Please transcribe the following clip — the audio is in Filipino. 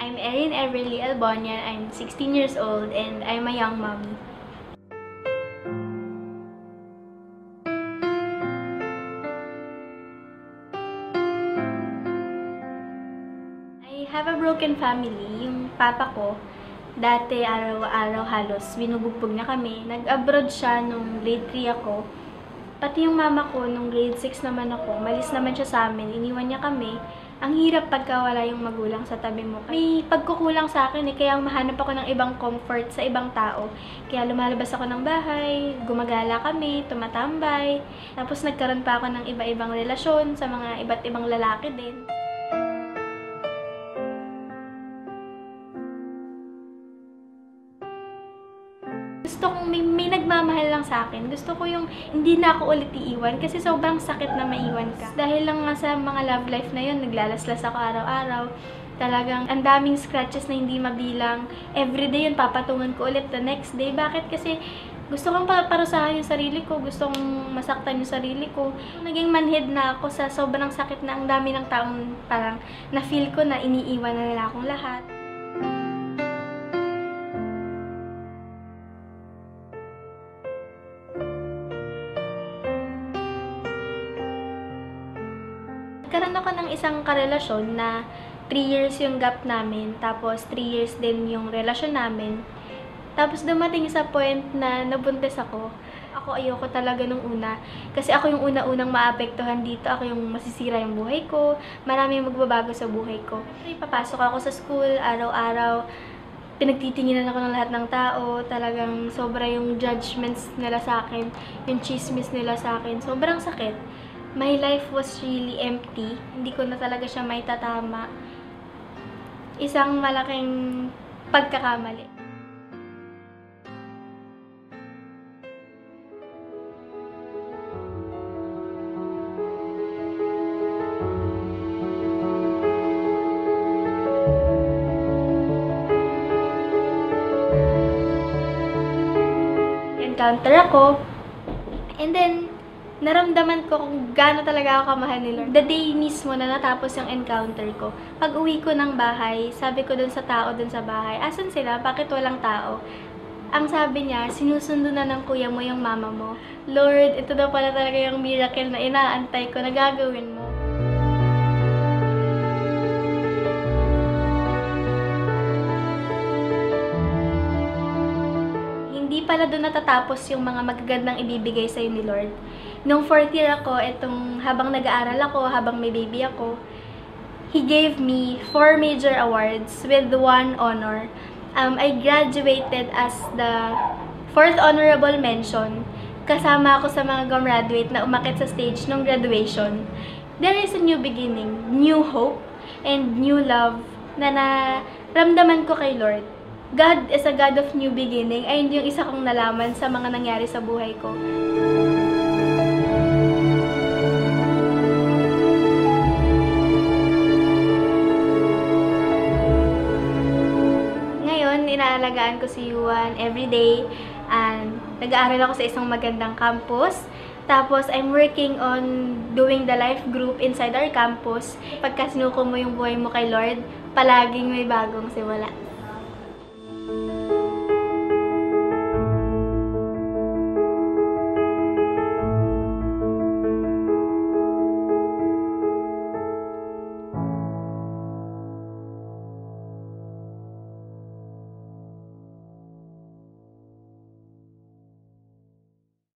I'm Erin Everly Albonian. I'm 16 years old and I'm a young mommy. I have a broken family. Yung papa ko, dati araw-araw halos binubugbog na kami. Nag-abroad siya nung grade 3 ako. Pati yung mama ko, nung grade 6 naman ako, malis naman siya sa amin, iniwan niya kami. Ang hirap pagka wala yung magulang sa tabi mo. May pagkukulang sa akin kaya mahanap ako ng ibang comfort sa ibang tao. Kaya lumalabas ako ng bahay, gumagala kami, tumatambay. Tapos nagkaroon pa ako ng iba-ibang relasyon sa mga iba't ibang lalaki din. Gusto kong may nagmamahal lang sa akin. Gusto ko yung hindi na ako ulit iiwan kasi sobrang sakit na maiwan ka. Dahil lang nga sa mga love life na yun, naglalaslas ako araw-araw. Talagang ang daming scratches na hindi mabilang. Everyday yun, papatungan ko ulit the next day. Bakit? Kasi gusto kong parusahan yung sarili ko. Gusto kong masaktan yung sarili ko. Naging manhid na ako sa sobrang sakit na ang dami ng taong parang na-feel ko na iniiwan na nila akong lahat. Nagkaroon ako ng isang karelasyon na 3 years yung gap namin, tapos 3 years din yung relasyon namin. Tapos dumating sa point na nabuntis ako. Ako ayoko talaga nung una. Kasi ako yung una-unang maapektuhan dito. Ako yung masisira yung buhay ko. Marami yung magbabago sa buhay ko. Papasok ako sa school, araw-araw. Pinagtitinginan ako ng lahat ng tao. Talagang sobra yung judgments nila sa akin. Yung chismis nila sa akin. Sobrang sakit. My life was really empty. Hindi ko na talaga siya maitatama. Isang malaking pagkakamali. Encounter ako. And then, naramdaman ko kung gaano talaga ako kamahal ni Lord. The day mismo na natapos yung encounter ko, pag uwi ko ng bahay, sabi ko dun sa tao dun sa bahay, asan sila? Bakit walang tao? Ang sabi niya, sinusundo na ng kuya mo yung mama mo. Lord, ito daw pala talaga yung miracle na inaantay ko na gagawin mo. Hindi pala doon natatapos yung mga magagandang ibibigay sa'yo ni Lord. Nung 4th year ako, habang nag-aaral ako, habang may baby ako, He gave me 4 major awards with 1 honor. I graduated as the 4th honorable mention. Kasama ako sa mga gumraduate na umakit sa stage nung graduation. There is a new beginning, new hope, and new love na naramdaman ko kay Lord. God is a God of new beginning ay hindi yung isa kong nalaman sa mga nangyari sa buhay ko. Ngayon, inaalagaan ko si Yuan everyday and nag-aaral ako sa isang magandang campus. Tapos, I'm working on doing the life group inside our campus. Pagka sinuko mo yung buhay mo kay Lord, palaging may bagong simula.